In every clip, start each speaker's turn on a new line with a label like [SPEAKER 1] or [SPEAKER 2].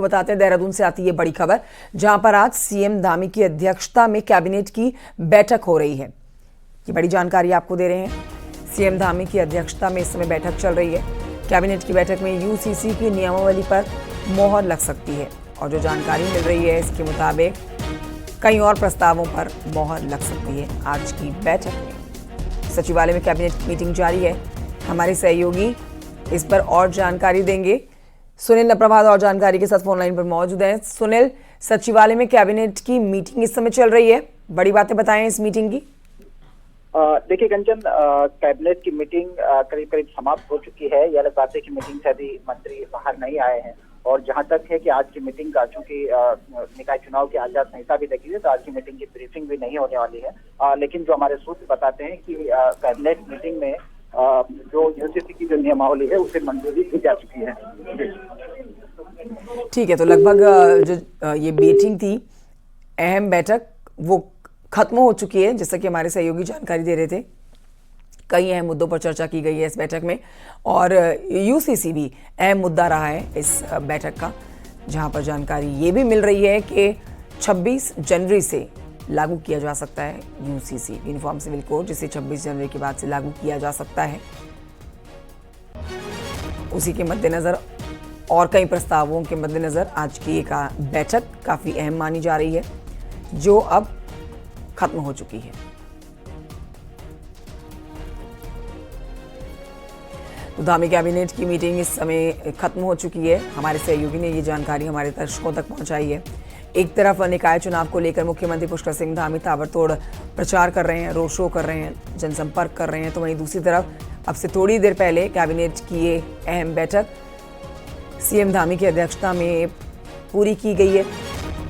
[SPEAKER 1] बताते हैं देहरादून से आती है बड़ी खबर, जहां पर आज सीएम धामी की अध्यक्षता में कैबिनेट की बैठक हो रही है। ये बड़ी जानकारी आपको दे रहे हैं। सीएम धामी की अध्यक्षता में इस समय बैठक चल रही है। कैबिनेट की बैठक में यूसीसी की नियमावली पर मोहर लग सकती है और जो जानकारी मिल रही है इसके मुताबिक कई और प्रस्तावों पर मोहर लग सकती है। आज की बैठक में सचिवालय में कैबिनेट की मीटिंग जारी है। हमारे सहयोगी इस पर और जानकारी देंगे। सुनील नप्रभात और जानकारी के साथ फोन लाइन पर मौजूद हैं। सुनील, सचिवालय में कैबिनेट की मीटिंग इस समय चल रही है, बड़ी बातें बताएं इस मीटिंग की।
[SPEAKER 2] देखिए कंचन, कैबिनेट की मीटिंग करीब करीब समाप्त हो चुकी है। यह अलग बात है कि मीटिंग से अभी मंत्री बाहर नहीं आए हैं और जहां तक है कि आज की मीटिंग का चूंकि निकाय चुनाव की आचार संहिता भी लगी है तो आज की मीटिंग की ब्रीफिंग भी नहीं होने वाली है। लेकिन जो हमारे सूत्र बताते हैं कि कैबिनेट मीटिंग में जो यूसीसी की जो नियमावली है उसे मंजूरी दी जा चुकी है।
[SPEAKER 1] ठीक है, तो लगभग जो ये मीटिंग थी, अहम बैठक, वो खत्म हो चुकी है, जैसा कि हमारे सहयोगी जानकारी दे रहे थे। कई अहम मुद्दों पर चर्चा की गई है इस बैठक में और यूसीसी भी अहम मुद्दा रहा है इस बैठक का, जहां पर जानकारी ये भी मिल रही है कि 26 जनवरी से लागू किया जा सकता है यूसीसी, यूनिफॉर्म सिविल कोड, जिसे 26 जनवरी के बाद से लागू किया जा सकता है। उसी के मद्देनजर और कई प्रस्तावों के मद्देनजर आज की एक बैठक काफी अहम मानी जा रही है, जो अब खत्म हो चुकी है। तो धामी कैबिनेट की मीटिंग इस समय खत्म हो चुकी है। हमारे सहयोगी ने ये जानकारी हमारे दर्शकों तक पहुंचाई है। एक तरफ निकाय चुनाव को लेकर मुख्यमंत्री पुष्कर सिंह धामी ताबड़तोड़ प्रचार कर रहे हैं, रोड शो कर रहे हैं, जनसंपर्क कर रहे हैं, तो वहीं दूसरी तरफ अब से थोड़ी देर पहले कैबिनेट की ये अहम बैठक सीएम धामी की अध्यक्षता में पूरी की गई है,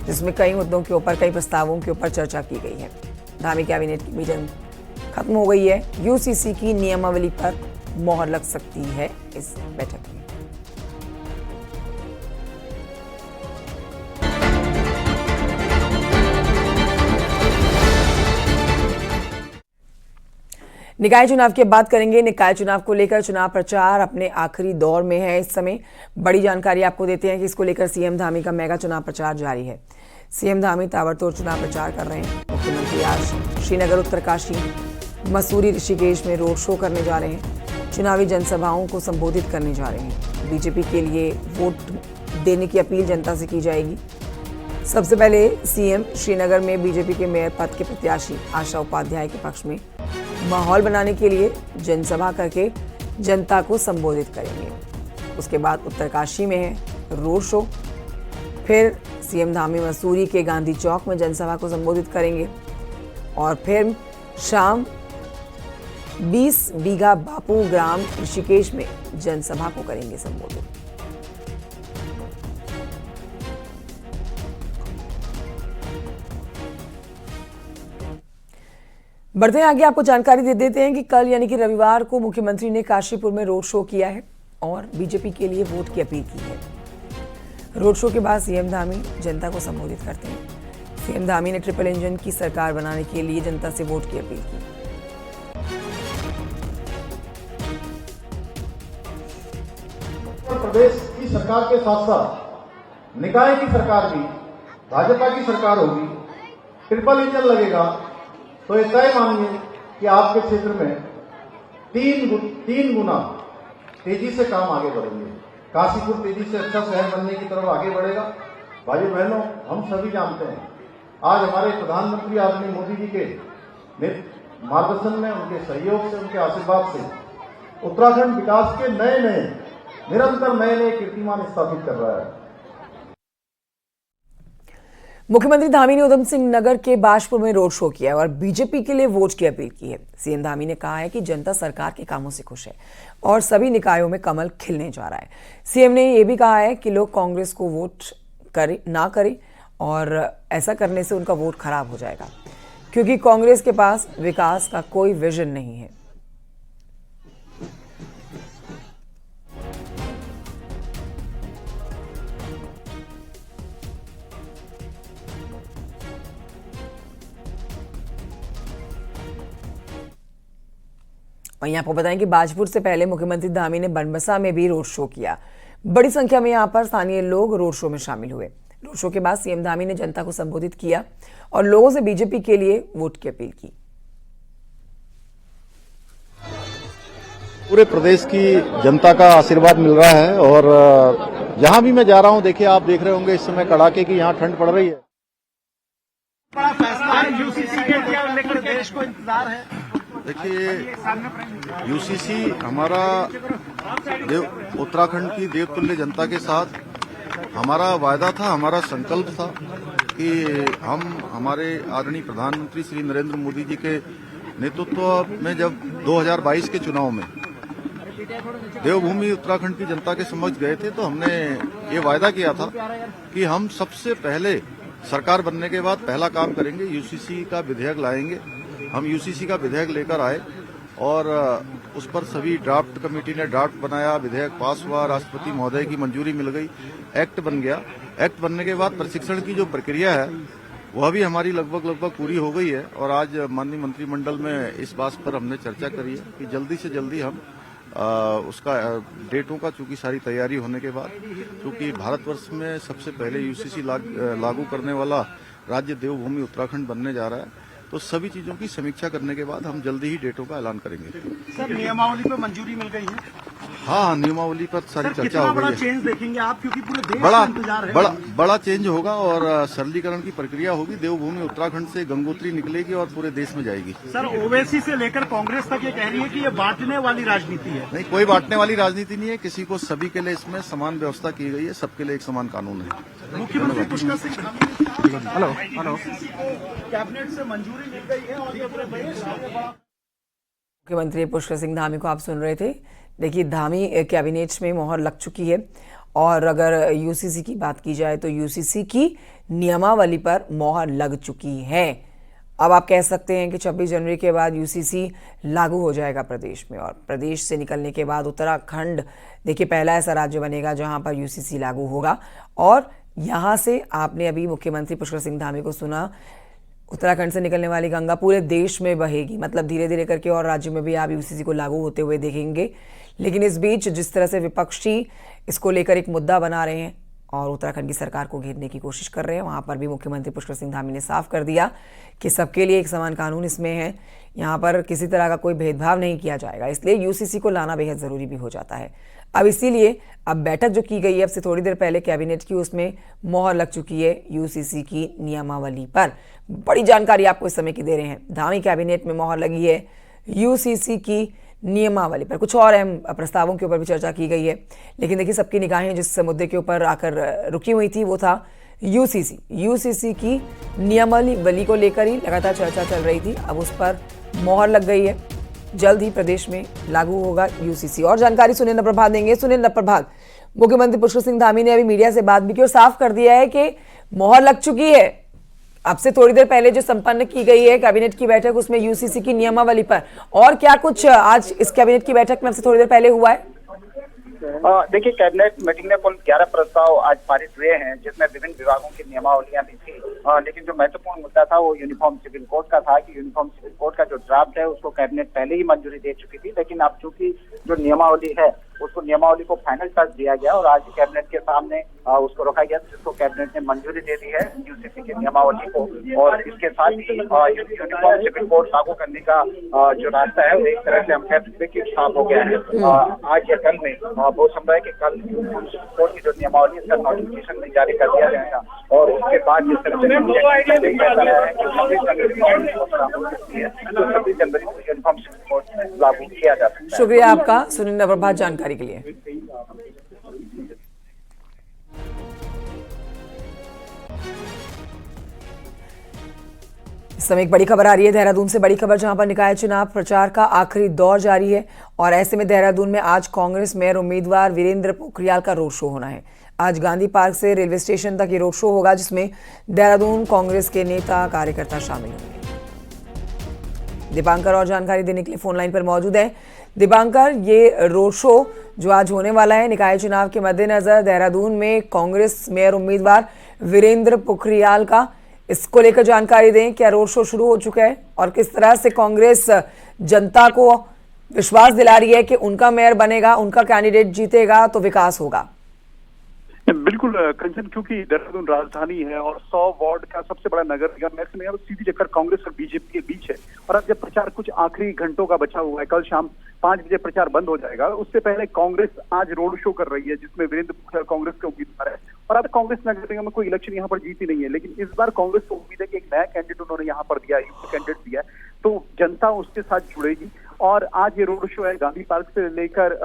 [SPEAKER 1] जिसमें कई मुद्दों के ऊपर, कई प्रस्तावों के ऊपर चर्चा की गई है। धामी कैबिनेट की मीटिंग खत्म हो गई है। यूसीसी की नियमावली पर मोहर लग सकती है इस बैठक में। निकाय चुनाव की बात करेंगे। निकाय चुनाव को लेकर चुनाव प्रचार अपने आखिरी दौर में है इस समय। बड़ी जानकारी आपको देते हैं कि इसको लेकर सीएम धामी का मेगा चुनाव प्रचार जारी है। सीएम धामी ताबड़तोड़ चुनाव प्रचार कर रहे हैं। मुख्यमंत्री आज श्रीनगर, उत्तरकाशी, मसूरी, ऋषिकेश में रोड शो करने जा रहे हैं। चुनावी जनसभाओं को संबोधित करने जा रहे हैं। बीजेपी के लिए वोट देने की अपील जनता से की जाएगी। सबसे पहले सीएम श्रीनगर में बीजेपी के मेयर पद के प्रत्याशी आशा उपाध्याय के पक्ष में माहौल बनाने के लिए जनसभा करके जनता को संबोधित करेंगे। उसके बाद उत्तरकाशी में है रोड शो। फिर सीएम धामी मसूरी के गांधी चौक में जनसभा को संबोधित करेंगे और फिर शाम 20 बीघा बापू ग्राम ऋषिकेश में जनसभा को करेंगे संबोधित। बढ़ते हैं आगे, आपको जानकारी दे देते हैं कि कल यानी कि रविवार को मुख्यमंत्री ने काशीपुर में रोड शो किया है और बीजेपी के लिए वोट की अपील की है। रोड शो के बाद सीएम धामी जनता को संबोधित करते हैं। सीएम धामी ने ट्रिपल इंजन की सरकार बनाने के लिए जनता से वोट की अपील की।
[SPEAKER 3] प्रदेश की सरकार के साथ साथ निकाय की सरकार भी भाजपा की सरकार होगी, ट्रिपल इंजन लगेगा, तो ये तय मानिए कि आपके क्षेत्र में तीन गुना तेजी से काम आगे बढ़ेंगे। काशीपुर तेजी से अच्छा शहर बनने की तरफ आगे बढ़ेगा। भाइयों बहनों, हम सभी जानते हैं आज हमारे प्रधानमंत्री आदरणीय मोदी जी के मार्गदर्शन में, उनके सहयोग से, उनके आशीर्वाद से उत्तराखंड विकास के निरंतर नए कीर्तिमान स्थापित कर रहा है।
[SPEAKER 1] मुख्यमंत्री धामी ने उधम सिंह नगर के बाजपुर में रोड शो किया और बीजेपी के लिए वोट की अपील की है। सीएम धामी ने कहा है कि जनता सरकार के कामों से खुश है और सभी निकायों में कमल खिलने जा रहा है। सीएम ने यह भी कहा है कि लोग कांग्रेस को वोट ना करें और ऐसा करने से उनका वोट खराब हो जाएगा, क्योंकि कांग्रेस के पास विकास का कोई विजन नहीं है। वहीं आपको बताएं कि बाजपुर से पहले मुख्यमंत्री धामी ने बनबसा में भी रोड शो किया। बड़ी संख्या में यहां पर स्थानीय लोग रोड शो में शामिल हुए। रोड शो के बाद सीएम धामी ने जनता को संबोधित किया और लोगों से बीजेपी के लिए वोट की अपील की।
[SPEAKER 3] पूरे प्रदेश की जनता का आशीर्वाद मिल रहा है और जहां भी मैं जा रहा हूं, देखिए आप देख रहे होंगे इस समय कड़ाके की यहां ठंड पड़ रही है।
[SPEAKER 4] बड़ा फैसला है यूसीसी के लेकर देश को इंतजार है।
[SPEAKER 3] देखिए यूसीसी हमारा उत्तराखंड की देवतुल्य जनता के साथ हमारा वायदा था, हमारा संकल्प था कि हम हमारे आदरणीय प्रधानमंत्री श्री नरेंद्र मोदी जी के नेतृत्व में जब 2022 के चुनाव में देवभूमि उत्तराखंड की जनता के समक्ष गए थे तो हमने ये वायदा किया था कि हम सबसे पहले सरकार बनने के बाद पहला काम करेंगे, यूसीसी का विधेयक लाएंगे। हम यूसीसी का विधेयक लेकर आए और उस पर सभी ड्राफ्ट कमेटी ने ड्राफ्ट बनाया, विधेयक पास हुआ, राष्ट्रपति महोदय की मंजूरी मिल गई, एक्ट बन गया। एक्ट बनने के बाद प्रशिक्षण की जो प्रक्रिया है वह भी हमारी लगभग पूरी हो गई है और आज माननीय मंत्रिमंडल में इस बात पर हमने चर्चा करी है कि जल्दी से जल्दी हम उसका डेटों का चूंकि सारी तैयारी होने के बाद, चूंकि भारतवर्ष में सबसे पहले यूसीसी लागू करने वाला राज्य देवभूमि उत्तराखंड बनने जा रहा है, तो सभी चीजों की समीक्षा करने के बाद हम जल्दी ही डेटों का ऐलान करेंगे।
[SPEAKER 4] सर नियमावली पर मंजूरी मिल गई है।
[SPEAKER 3] हाँ, नियमावली पर सारी चर्चा हो गई है।
[SPEAKER 4] चेंज देखेंगे आप, क्योंकि पूरे देश का इंतजार है।
[SPEAKER 3] बड़ा चेंज होगा और सरलीकरण की प्रक्रिया होगी। देवभूमि उत्तराखंड से गंगोत्री निकलेगी और पूरे देश में जाएगी।
[SPEAKER 4] सर ओवैसी से लेकर कांग्रेस तक ये कह रही है कि ये बांटने वाली राजनीति है।
[SPEAKER 3] नहीं, कोई बांटने वाली राजनीति नहीं है। किसी को सभी के लिए इसमें समान व्यवस्था की गई है, सबके लिए एक समान कानून है।
[SPEAKER 4] मुख्यमंत्री पुष्कर सिंह धामी हेलो कैबिनेट से मंजूरी मिल गई है और ये पूरे देश में
[SPEAKER 1] मुख्यमंत्री पुष्कर सिंह धामी को आप सुन रहे थे। देखिए धामी कैबिनेट में मोहर लग चुकी है और अगर यूसीसी की बात की जाए तो यूसीसी की नियमावली पर मोहर लग चुकी है। अब आप कह सकते हैं कि 26 जनवरी के बाद यूसीसी लागू हो जाएगा प्रदेश में और प्रदेश से निकलने के बाद उत्तराखंड देखिए पहला ऐसा राज्य बनेगा जहां पर यूसीसी लागू होगा। और यहां से आपने अभी मुख्यमंत्री पुष्कर सिंह धामी को सुना, उत्तराखंड से निकलने वाली गंगा पूरे देश में बहेगी, मतलब धीरे धीरे करके और राज्य में भी आप यूसीसी को लागू होते हुए देखेंगे। लेकिन इस बीच जिस तरह से विपक्षी इसको लेकर एक मुद्दा बना रहे हैं और उत्तराखंड की सरकार को घेरने की कोशिश कर रहे हैं, वहां पर भी मुख्यमंत्री पुष्कर सिंह धामी ने साफ कर दिया कि सबके लिए एक समान कानून इसमें है, यहाँ पर किसी तरह का कोई भेदभाव नहीं किया जाएगा। इसलिए यूसीसी को लाना बेहद जरूरी भी हो जाता है। अब इसीलिए अब बैठक जो की गई है अब से थोड़ी देर पहले कैबिनेट की, उसमें मोहर लग चुकी है यूसीसी की नियमावली पर। बड़ी जानकारी आपको इस समय की दे रहे हैं। धामी कैबिनेट में मोहर लगी है यूसीसी की नियमावली पर। कुछ और अहम प्रस्तावों के ऊपर भी चर्चा की गई है, लेकिन देखिए सबकी निगाहें जिस मुद्दे के ऊपर आकर रुकी हुई थी वो था यूसीसी की नियमावली को लेकर ही लगातार चर्चा चल रही थी। अब उस पर मोहर लग गई है, जल्द ही प्रदेश में लागू होगा यूसीसी। और जानकारी सुनील प्रभात देंगे। सुनील प्रभात, मुख्यमंत्री पुष्कर सिंह धामी ने अभी मीडिया से बात भी की और साफ कर दिया है कि मोहर लग चुकी है। अब से थोड़ी देर पहले जो संपन्न की गई है कैबिनेट की बैठक, उसमें यूसीसी की नियमावली पर और क्या कुछ आज इस कैबिनेट की बैठक में अब से थोड़ी देर पहले हुआ है?
[SPEAKER 2] देखिए कैबिनेट मीटिंग में कुल 11 प्रस्ताव आज पारित हुए हैं, जिसमें विभिन्न विभागों की नियमावलियां भी थी। लेकिन जो महत्वपूर्ण मुद्दा था वो यूनिफॉर्म सिविल कोड का था कि यूनिफॉर्म सिविल कोड का जो ड्राफ्ट है उसको कैबिनेट पहले ही मंजूरी दे चुकी थी, लेकिन अब चूंकि जो नियमावली है उसको नियमावली को फाइनल टच दिया गया और आज कैबिनेट के सामने उसको रखा गया, जिसको कैबिनेट ने मंजूरी दे दी है यूसीसी की नियमावली को। और इसके साथ ही यूनिफॉर्म सिविल कोड लागू करने का जो रास्ता है वो एक तरह से हम कह सकते हैं कि साफ हो गया है। आज या कल में बहुत संभव है कि कल यूनिफॉर्म सिविल कोड की जो नियमावली इसका नोटिफिकेशन भी जारी कर दिया जाएगा और उसके बाद जिस तरह से 26 जनवरी को यूनिफॉर्म सिविल कोड लागू किया जा सकता है।
[SPEAKER 1] शुक्रिया आपका सुनील प्रभात जानकारी के लिए। इस समय एक बड़ी खबर आ रही है देहरादून से, बड़ी खबर जहां पर निकाय चुनाव प्रचार का आखिरी दौर जारी है और ऐसे में देहरादून में आज कांग्रेस मेयर उम्मीदवार वीरेंद्र पोखरियाल का रोड शो होना है। आज गांधी पार्क से रेलवे स्टेशन तक ये रोड शो होगा, जिसमें देहरादून कांग्रेस के नेता कार्यकर्ता शामिल होंगे। दीपांकर और जानकारी देने के लिए फोन लाइन पर मौजूद है। दीपांकर, ये रोड शो जो आज होने वाला है निकाय चुनाव के मद्देनजर देहरादून में कांग्रेस मेयर उम्मीदवार वीरेंद्र पोखरियाल का, इसको लेकर जानकारी दें। क्या रोड शो शुरू हो चुका है और किस तरह से कांग्रेस जनता को विश्वास दिला रही है कि उनका मेयर बनेगा, उनका कैंडिडेट जीतेगा तो विकास होगा?
[SPEAKER 5] बिल्कुल कंचन, क्योंकि देहरादून राजधानी है और 100 वार्ड का सबसे बड़ा नगर निगम ऐसे में सीधी टक्कर कांग्रेस और बीजेपी के बीच है। और अब जब प्रचार कुछ आखिरी घंटों का बचा हुआ है, कल शाम 5 बजे प्रचार बंद हो जाएगा, उससे पहले कांग्रेस आज रोड शो कर रही है जिसमें वीरेंद्र पोखरियाल कांग्रेस के उम्मीदवार है। और अब कांग्रेस नगर निगम में कोई इलेक्शन यहाँ पर जीती नहीं है, लेकिन इस बार कांग्रेस को उम्मीद है कि एक नया कैंडिडेट उन्होंने यहाँ पर दिया, युवा कैंडिडेट दिया, तो जनता उसके साथ जुड़ेगी। और आज ये रोड शो है गांधी पार्क से लेकर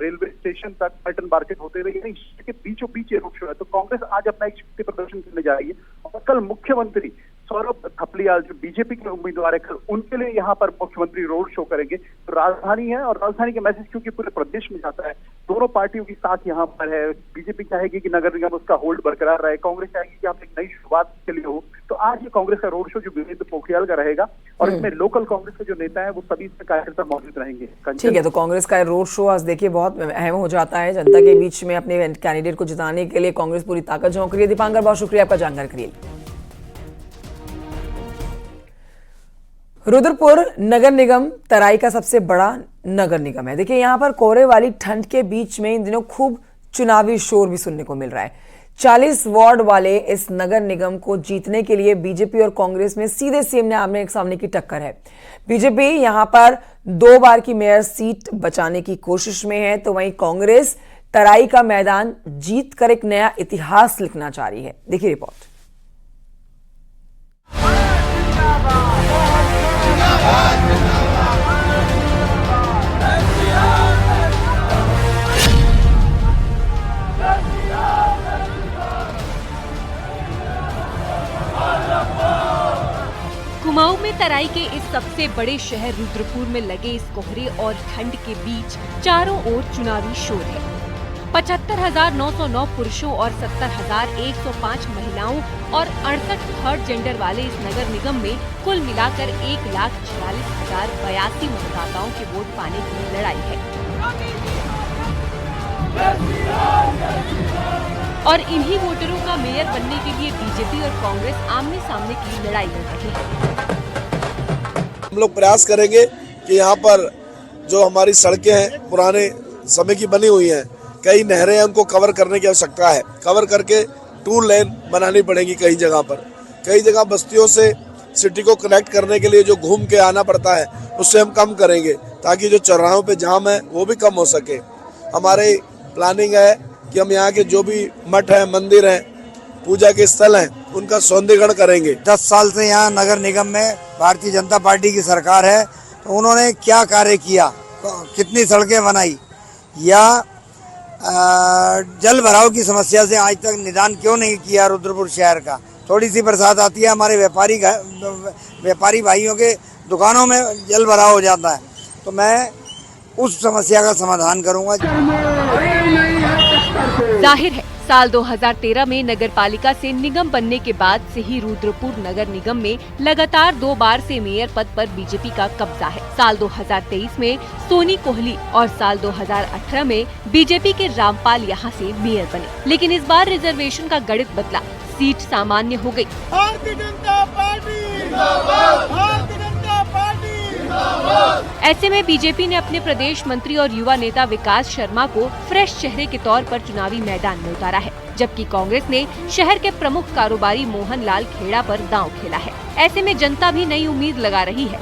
[SPEAKER 5] रेलवे स्टेशन तक, पलटन मार्केट होते हुए, यानी के बीचों बीच ये रोड शो है। तो कांग्रेस आज अपना एक शक्ति प्रदर्शन करने जा रही है और कल मुख्यमंत्री सौरभ थपलियाल जो बीजेपी के उम्मीदवार है, कल उनके लिए यहाँ पर मुख्यमंत्री रोड शो करेंगे। तो राजधानी है और राजधानी का मैसेज क्योंकि पूरे प्रदेश में जाता है, दोनों पार्टियों की साथ यहाँ पर है। बीजेपी चाहेगी कि नगर निगम उसका होल्ड बरकरार रहे, कांग्रेस चाहेगी कि आप एक नई शुरुआत के लिए हो। तो आज ये कांग्रेस का रोड शो जो वीरेंद्र पोखरियाल का रहेगा और इसमें लोकल कांग्रेस के जो नेता है वो सभी कार्यकर्ता मौजूद रहेंगे।
[SPEAKER 1] ठीक है, तो कांग्रेस का रोड शो आज देखिए बहुत अहम हो जाता है जनता के बीच में। अपने कैंडिडेट को जिताने के लिए कांग्रेस पूरी ताकत झोंक रही है। दीपांकर, बहुत शुक्रिया आपका जानकारी के लिए। रुद्रपुर नगर निगम तराई का सबसे बड़ा नगर निगम है। देखिए यहाँ पर कोहरे वाली ठंड के बीच में इन दिनों खूब चुनावी शोर भी सुनने को मिल रहा है। 40 वार्ड वाले इस नगर निगम को जीतने के लिए बीजेपी और कांग्रेस में सीधे आमने सामने की टक्कर है। बीजेपी यहां पर 2 बार की मेयर सीट बचाने की कोशिश में है, तो वहीं कांग्रेस तराई का मैदान जीत कर एक नया इतिहास लिखना चाह रही है। देखिए रिपोर्ट।
[SPEAKER 6] कुमाऊं में तराई के इस सबसे बड़े शहर रुद्रपुर में लगे इस कोहरे और ठंड के बीच चारों ओर चुनावी शोर है। 75,909 पुरुषों और 70,105 महिलाओं और 68 थर्ड जेंडर वाले इस नगर निगम में कुल मिलाकर 1,46,082 मतदाताओं के वोट पाने की लड़ाई है। और इन्हीं वोटरों का मेयर बनने के लिए बीजेपी और कांग्रेस आमने सामने की लड़ाई लड़ रही है।
[SPEAKER 7] हम लोग प्रयास करेंगे कि यहाँ पर जो हमारी सड़कें हैं पुराने समय की बनी हुई हैं, कई नहरें हैं, उनको कवर करने की आवश्यकता है। कवर करके 2 लेन बनानी पड़ेगी कई जगह पर। कई जगह बस्तियों से सिटी को कनेक्ट करने के लिए जो घूम के आना पड़ता है उससे हम कम करेंगे, ताकि जो चौराहों पे जाम है वो भी कम हो सके। हमारे प्लानिंग है कि हम यहाँ के जो भी मठ हैं, मंदिर हैं, पूजा के स्थल हैं, उनका सौंदर्यीकरण करेंगे।
[SPEAKER 8] 10 साल से यहाँ नगर निगम में भारतीय जनता पार्टी की सरकार है, तो उन्होंने क्या कार्य किया, कितनी सड़कें बनाई, या जल भराव की समस्या से आज तक निदान क्यों नहीं किया रुद्रपुर शहर का। थोड़ी सी बरसात आती है, हमारे व्यापारी भाइयों के दुकानों में जल भराव हो जाता है, तो मैं उस समस्या का समाधान करूंगा।
[SPEAKER 6] जाहिर है साल 2013 में नगर पालिका से निगम बनने के बाद से ही रुद्रपुर नगर निगम में लगातार 2 बार से मेयर पद पर बीजेपी का कब्जा है। साल 2023 में सोनी कोहली और साल 2018 में बीजेपी के रामपाल यहां से मेयर बने, लेकिन इस बार रिजर्वेशन का गणित बदला, सीट सामान्य हो गई।
[SPEAKER 4] भारतीय जनता पार्टी जिंदाबाद, भारतीय जनता पार्टी जिंदाबाद।
[SPEAKER 6] ऐसे में बीजेपी ने अपने प्रदेश मंत्री और युवा नेता विकास शर्मा को फ्रेश चेहरे के तौर पर चुनावी मैदान में उतारा है, जबकि कांग्रेस ने शहर के प्रमुख कारोबारी मोहन लाल खेड़ा पर दांव खेला है। ऐसे में जनता भी नई उम्मीद लगा रही है।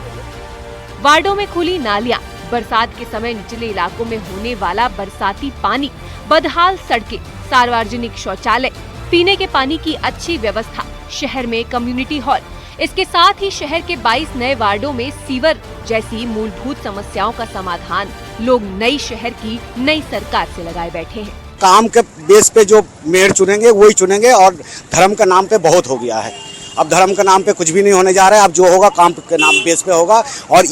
[SPEAKER 6] वार्डों में खुली नालियां, बरसात के समय निचले इलाकों में होने वाला बरसाती पानी, बदहाल सड़कें, सार्वजनिक शौचालय, पीने के पानी की अच्छी व्यवस्था, शहर में कम्युनिटी हॉल, इसके साथ ही शहर के 22 नए वार्डों में सीवर जैसी मूलभूत समस्याओं का समाधान लोग नई शहर की नई सरकार से लगाए बैठे हैं।
[SPEAKER 8] काम के बेस पे जो मेयर चुनेंगे वही चुनेंगे, और धर्म का नाम पे बहुत हो गया है। अब धर्म के नाम पे कुछ भी नहीं होने जा रहा है। अब जो होगा काम के नाम बेस पे होगा, और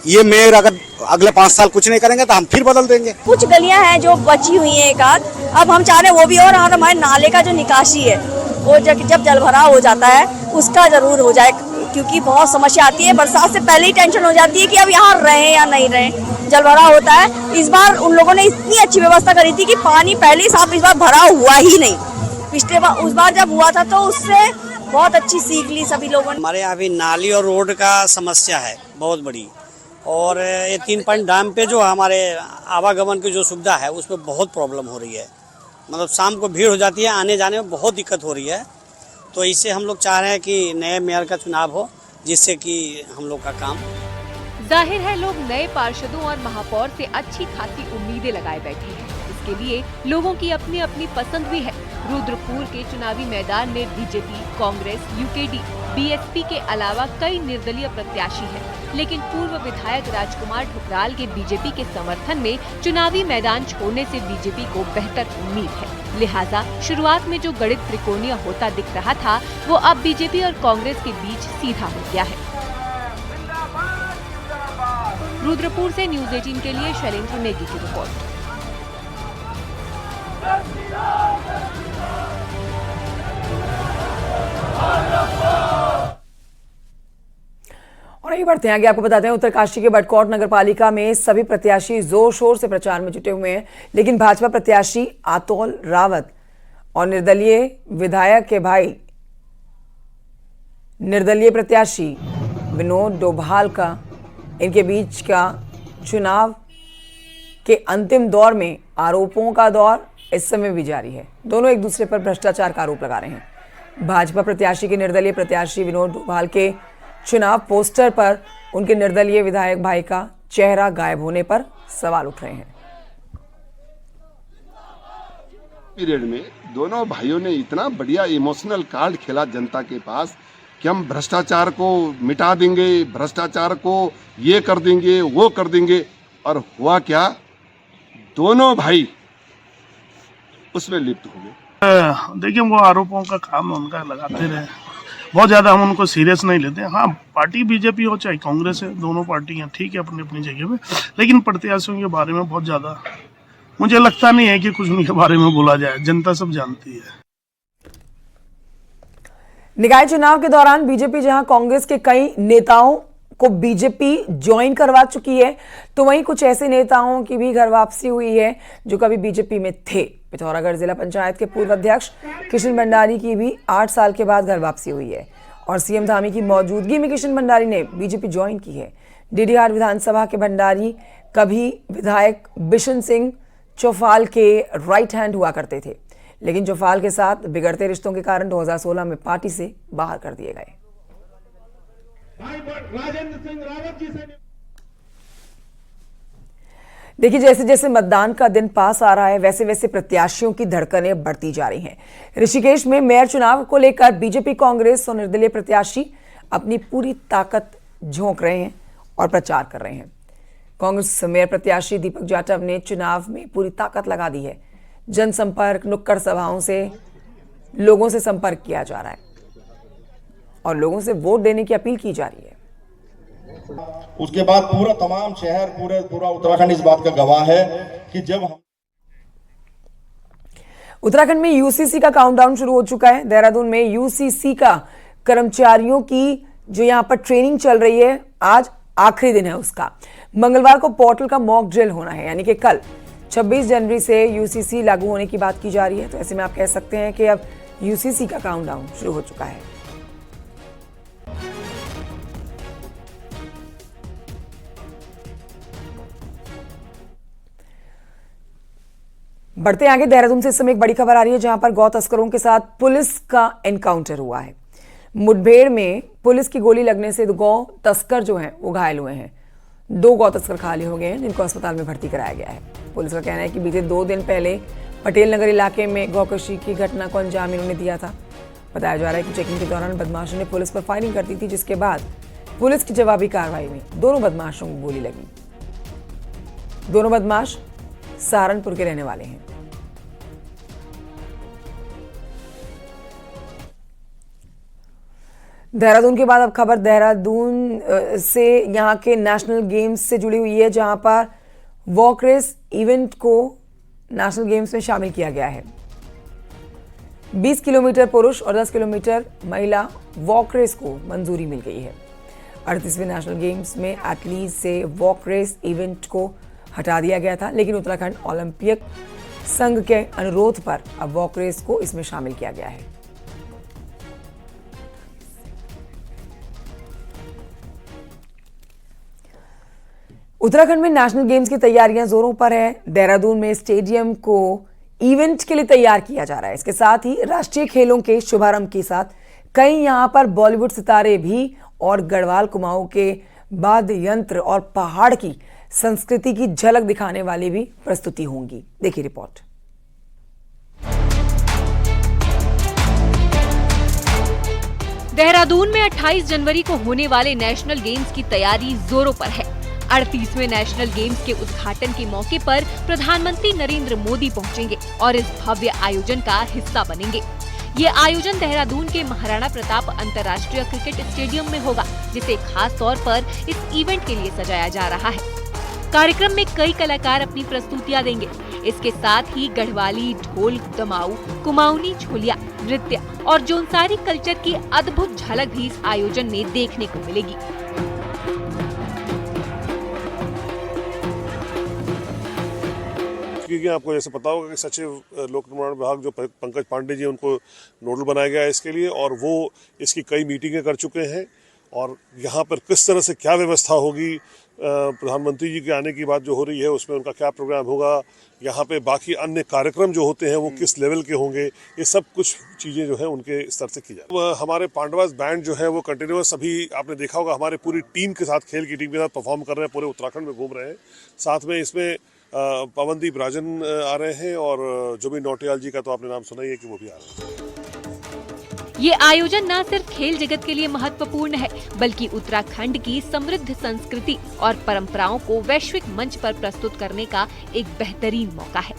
[SPEAKER 8] ये मेयर अगर अगले 5 साल कुछ नहीं करेंगे तो हम फिर बदल देंगे।
[SPEAKER 9] कुछ गलियां हैं जो बची हुई हैं, एक आध, अब हम चाह रहे हैं वो भी, और हमारे नाले का जो निकासी है वो जब जल भराव हो जाता है उसका जरूर हो जाए, क्योंकि बहुत समस्या आती है। बरसात से पहले ही टेंशन हो जाती है कि अब यहाँ रहे या नहीं रहे, जल भराव होता है। इस बार उन लोगों ने इतनी अच्छी व्यवस्था करी थी कि पानी पहले ही साफ, इस बार भराव हुआ ही नहीं। पिछले बार उस बार जब हुआ था तो उससे बहुत अच्छी सीख ली सभी लोगों ने।
[SPEAKER 8] हमारे यहाँ भी नाली और रोड का समस्या है बहुत बड़ी, और ये 3 पॉइंट डैम पे जो हमारे आवागमन की जो सुविधा है उस पर बहुत प्रॉब्लम हो रही है। मतलब शाम को भीड़ हो जाती है, आने जाने में बहुत दिक्कत हो रही है। तो इससे हम लोग चाह रहे हैं कि नए मेयर का चुनाव हो, जिससे कि हम लोग का काम।
[SPEAKER 6] जाहिर है लोग नए पार्षदों और महापौर से अच्छी खासी उम्मीदें लगाए बैठे हैं। इसके लिए लोगों की अपनी अपनी पसंद भी है। रुद्रपुर के चुनावी मैदान में बीजेपी, कांग्रेस, यूकेडी, बीएसपी के अलावा कई निर्दलीय प्रत्याशी हैं। लेकिन पूर्व विधायक राजकुमार ठुकराल के बीजेपी के समर्थन में चुनावी मैदान छोड़ने से बीजेपी को बेहतर उम्मीद है। लिहाजा शुरुआत में जो गणित त्रिकोणीय होता दिख रहा था, वो अब बीजेपी और कांग्रेस के बीच सीधा हो गया है। रुद्रपुर से न्यूज 18 के लिए शैलेंद्र नेगी की रिपोर्ट।
[SPEAKER 1] और आगे बढ़ते हैं, आगे आपको बताते हैं उत्तरकाशी के बटकोट नगरपालिका में सभी प्रत्याशी जोर शोर से प्रचार में जुटे हुए हैं, लेकिन भाजपा प्रत्याशी अतुल रावत और निर्दलीय विधायक के भाई निर्दलीय प्रत्याशी विनोद डोभाल का इनके बीच का चुनाव के अंतिम दौर में आरोपों का दौर इस समय भी जारी है। दोनों एक दूसरे पर भ्रष्टाचार का आरोप लगा रहे हैं। भाजपा प्रत्याशी के निर्दलीय प्रत्याशी विनोद डोभाल के चुनाव पोस्टर पर उनके निर्दलीय विधायक भाई का चेहरा गायब होने पर सवाल उठ रहे हैं।
[SPEAKER 10] पीरियड में दोनों भाइयों ने इतना बढ़िया इमोशनल कार्ड खेला जनता के पास कि हम भ्रष्टाचार को मिटा देंगे, भ्रष्टाचार को ये कर देंगे, वो कर देंगे, और हुआ क्या, दोनों भाई उसमें लिप्त हो गए।
[SPEAKER 4] देखिए, वो आरोपों का काम उनका लगाते रहे, बहुत ज्यादा हम उनको सीरियस नहीं लेते। हाँ, पार्टी बीजेपी हो चाहे कांग्रेस है, दोनों पार्टियां ठीक है अपनी अपनी जगह पे, लेकिन प्रत्याशियों के बारे में बहुत ज्यादा मुझे लगता नहीं है कि कुछ उनके बारे में बोला जाए, जनता सब जानती है।
[SPEAKER 1] निकाय चुनाव के दौरान बीजेपी जहां कांग्रेस के कई नेताओं को बीजेपी ज्वाइन करवा चुकी है, तो वहीं कुछ ऐसे नेताओं की भी घर वापसी हुई है जो कभी बीजेपी में थे। पिथौरागढ़ जिला पंचायत के पूर्व अध्यक्ष किशन भंडारी की भी 8 साल के बाद घर वापसी हुई है और सीएम धामी की मौजूदगी में किशन भंडारी ने बीजेपी ज्वाइन की है। डीडीहार विधानसभा के भंडारी कभी विधायक बिशन सिंह चौफाल के राइट हैंड हुआ करते थे, लेकिन चौफाल के साथ बिगड़ते रिश्तों के कारण 2016 में पार्टी से बाहर कर दिए गए। देखिए, जैसे जैसे मतदान का दिन पास आ रहा है, वैसे वैसे प्रत्याशियों की धड़कनें बढ़ती जा रही हैं। ऋषिकेश में मेयर चुनाव को लेकर बीजेपी, कांग्रेस और निर्दलीय प्रत्याशी अपनी पूरी ताकत झोंक रहे हैं और प्रचार कर रहे हैं। कांग्रेस मेयर प्रत्याशी दीपक जाटव ने चुनाव में पूरी ताकत लगा दी है। जनसंपर्क, नुक्कड़ सभाओं से लोगों से संपर्क किया जा रहा है और लोगों से वोट देने की अपील की जा रही है।
[SPEAKER 11] उसके बाद पूरा तमाम शहर, पूरा उत्तराखंड इस बात का गवाह है कि जब हम
[SPEAKER 1] उत्तराखंड में यूसीसी का काउंटडाउन शुरू हो चुका है। देहरादून में यूसीसी का कर्मचारियों की जो यहां पर ट्रेनिंग चल रही है, आज आखिरी दिन है उसका। मंगलवार को पोर्टल का मॉक ड्रिल होना है, यानी कि कल 26 जनवरी से यूसीसी लागू होने की बात की जा रही है। तो ऐसे में आप कह सकते हैं कि अब यूसीसी का काउंटडाउन शुरू हो चुका है। बढ़ते आगे, देहरादून से इस समय एक बड़ी खबर आ रही है जहां पर गौ तस्करों के साथ पुलिस का एनकाउंटर हुआ है। मुठभेड़ में पुलिस की गोली लगने से गौ तस्कर जो हैं वो घायल हुए हैं। 2 गौ तस्कर घायल हो गए हैं, जिनको अस्पताल में भर्ती कराया गया है। पुलिस का कहना है कि बीते 2 दिन पहले पटेल नगर इलाके में गौकशी की घटना को अंजाम इन्होंने दिया था। बताया जा रहा है कि चेकिंग के दौरान बदमाशों ने पुलिस पर फायरिंग कर दी थी, जिसके बाद पुलिस की जवाबी कार्रवाई में दोनों बदमाशों को गोली लगी। दोनों बदमाश सहारनपुर के रहने वाले हैं। देहरादून के बाद अब खबर देहरादून से यहां के नेशनल गेम्स से जुड़ी हुई है, जहां पर वॉक रेस इवेंट को नेशनल गेम्स में शामिल किया गया है। 20 किलोमीटर पुरुष और 10 किलोमीटर महिला वॉक रेस को मंजूरी मिल गई है। 38वें नेशनल गेम्स में एथलीट से वॉक रेस इवेंट को हटा दिया गया था, लेकिन उत्तराखंड ओलंपिक संघ के अनुरोध पर अब वॉक रेस को इसमें शामिल किया गया है। उत्तराखंड में नेशनल गेम्स की तैयारियां जोरों पर है। देहरादून में स्टेडियम को इवेंट के लिए तैयार किया जा रहा है। इसके साथ ही राष्ट्रीय खेलों के शुभारंभ के साथ कई यहां पर बॉलीवुड सितारे भी और गढ़वाल कुमाऊं के वाद्य यंत्र और पहाड़ की संस्कृति की झलक दिखाने वाली भी प्रस्तुति होंगी। देखिए रिपोर्ट।
[SPEAKER 6] देहरादून में 28 जनवरी को होने वाले नेशनल गेम्स की तैयारी जोरों पर है। 38वें नेशनल गेम्स के उद्घाटन के मौके पर प्रधानमंत्री नरेंद्र मोदी पहुंचेंगे और इस भव्य आयोजन का हिस्सा बनेंगे। ये आयोजन देहरादून के महाराणा प्रताप अंतर्राष्ट्रीय क्रिकेट स्टेडियम में होगा, जिसे खास तौर पर इस इवेंट के लिए सजाया जा रहा है। कार्यक्रम में कई कलाकार अपनी प्रस्तुतियां देंगे। इसके साथ ही गढ़वाली ढोल दमाऊ, कुमाऊनी छोलिया नृत्य और जोनसारी कल्चर की अद्भुत झलक भी इस आयोजन में देखने को मिलेगी।
[SPEAKER 12] क्योंकि आपको जैसे पता होगा कि सचिव लोक निर्माण विभाग जो पंकज पांडे जी उनको नोडल बनाया गया है इसके लिए, और वो इसकी कई मीटिंगें कर चुके हैं। और यहाँ पर किस तरह से क्या व्यवस्था होगी, प्रधानमंत्री जी के आने की बात जो हो रही है उसमें उनका क्या प्रोग्राम होगा, यहाँ पे बाकी अन्य कार्यक्रम जो होते हैं वो किस लेवल के होंगे, ये सब कुछ चीज़ें जो है उनके स्तर से की जाए। हमारे पांडवास बैंड जो है वो कंटिन्यूस, अभी आपने देखा होगा हमारे पूरी टीम के साथ, खेल की टीम के साथ परफॉर्म कर रहे हैं, पूरे उत्तराखंड में घूम रहे हैं। साथ में इसमें पवनदीप राजन आ रहे हैं और जुबिन नौटियाल जी का तो आपने नाम सुना ही है कि वो भी आ रहे हैं।
[SPEAKER 6] ये आयोजन न सिर्फ खेल जगत के लिए महत्वपूर्ण है, बल्कि उत्तराखंड की समृद्ध संस्कृति और परंपराओं को वैश्विक मंच पर प्रस्तुत करने का एक बेहतरीन मौका है।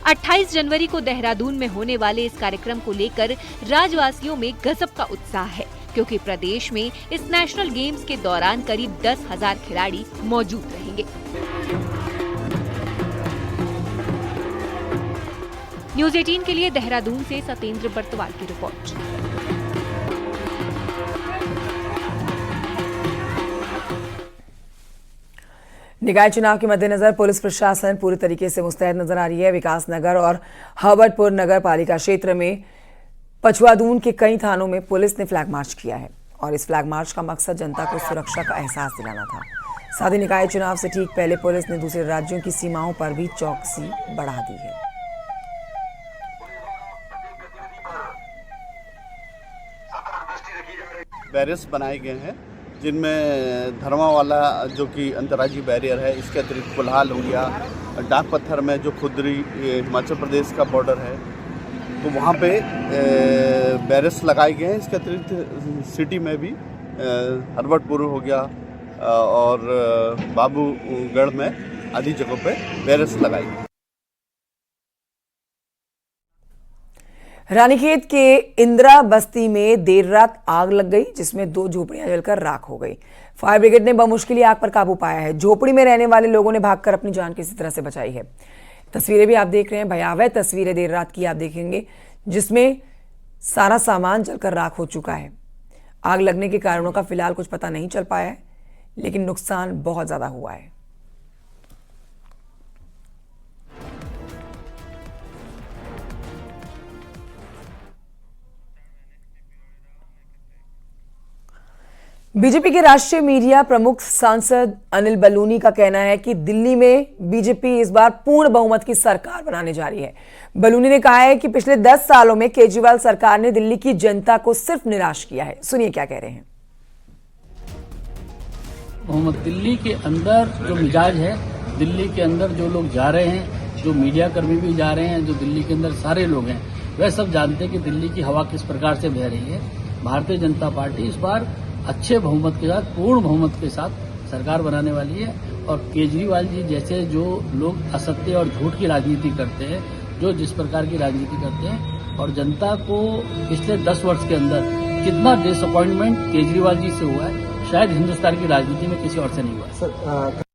[SPEAKER 6] 28 जनवरी को देहरादून में होने वाले इस कार्यक्रम को लेकर राज्यवासियों में गजब का उत्साह है, क्योंकि प्रदेश में इस नेशनल गेम्स के दौरान करीब 10,000 खिलाड़ी मौजूद रहेंगे। न्यूज़ 18 के लिए देहरादून से सतेंद्र बर्तवाल की रिपोर्ट।
[SPEAKER 1] निकाय चुनाव के मद्देनजर पुलिस प्रशासन पूरी तरीके से मुस्तैद नजर आ रही है। विकास नगर और हर्बटपुर नगर पालिका क्षेत्र में पछुआदून के कई थानों में पुलिस ने फ्लैग मार्च किया है और इस फ्लैग मार्च का मकसद जनता को सुरक्षा का एहसास दिलाना था। साथ ही निकाय चुनाव से ठीक पहले पुलिस ने दूसरे राज्यों की सीमाओं पर भी चौकसी बढ़ा दी है।
[SPEAKER 13] बैरियर्स बनाए गए हैं, जिनमें धर्मा वाला जो कि अंतर्राज्यीय बैरियर है, इसके अतिरिक्त कुल्हाल हो गया, डाक पत्थर में जो खुदरी हिमाचल प्रदेश का बॉर्डर है तो वहाँ पे बैरियर्स लगाए गए हैं। इसके अतिरिक्त सिटी में भी हर्बटपुर हो गया और बाबूगढ़ में आदि जगहों पे बैरियर्स लगाए गए।
[SPEAKER 1] रानीखेत के इंदिरा बस्ती में देर रात आग लग गई, जिसमें 2 झोपड़ियां जलकर राख हो गई। फायर ब्रिगेड ने बमुश्किल आग पर काबू पाया है। झोपड़ी में रहने वाले लोगों ने भागकर अपनी जान किसी तरह से बचाई है। तस्वीरें भी आप देख रहे हैं, भयावह तस्वीरें देर रात की आप देखेंगे, जिसमें सारा सामान जलकर राख हो चुका है। आग लगने के कारणों का फिलहाल कुछ पता नहीं चल पाया है, लेकिन नुकसान बहुत ज्यादा हुआ है। बीजेपी के राष्ट्रीय मीडिया प्रमुख सांसद अनिल बलूनी का कहना है कि दिल्ली में बीजेपी इस बार पूर्ण बहुमत की सरकार बनाने जा रही है। बलूनी ने कहा है कि पिछले 10 सालों में केजरीवाल सरकार ने दिल्ली की जनता को सिर्फ निराश किया है। सुनिए क्या कह रहे हैं।
[SPEAKER 14] बहुमत दिल्ली के अंदर जो मिजाज है, दिल्ली के अंदर जो लोग जा रहे हैं, जो मीडिया कर्मी भी जा रहे हैं, जो दिल्ली के अंदर सारे लोग हैं, वह सब जानते हैं कि दिल्ली की हवा किस प्रकार से बह रही है। भारतीय जनता पार्टी इस बार अच्छे बहुमत के साथ, पूर्ण बहुमत के साथ सरकार बनाने वाली है। और केजरीवाल जी जैसे जो लोग असत्य और झूठ की राजनीति करते हैं, जो जिस प्रकार की राजनीति करते हैं, और जनता को पिछले 10 वर्ष के अंदर कितना डिसअपॉइंटमेंट केजरीवाल जी से हुआ है, शायद हिंदुस्तान की राजनीति में किसी और से नहीं हुआ है।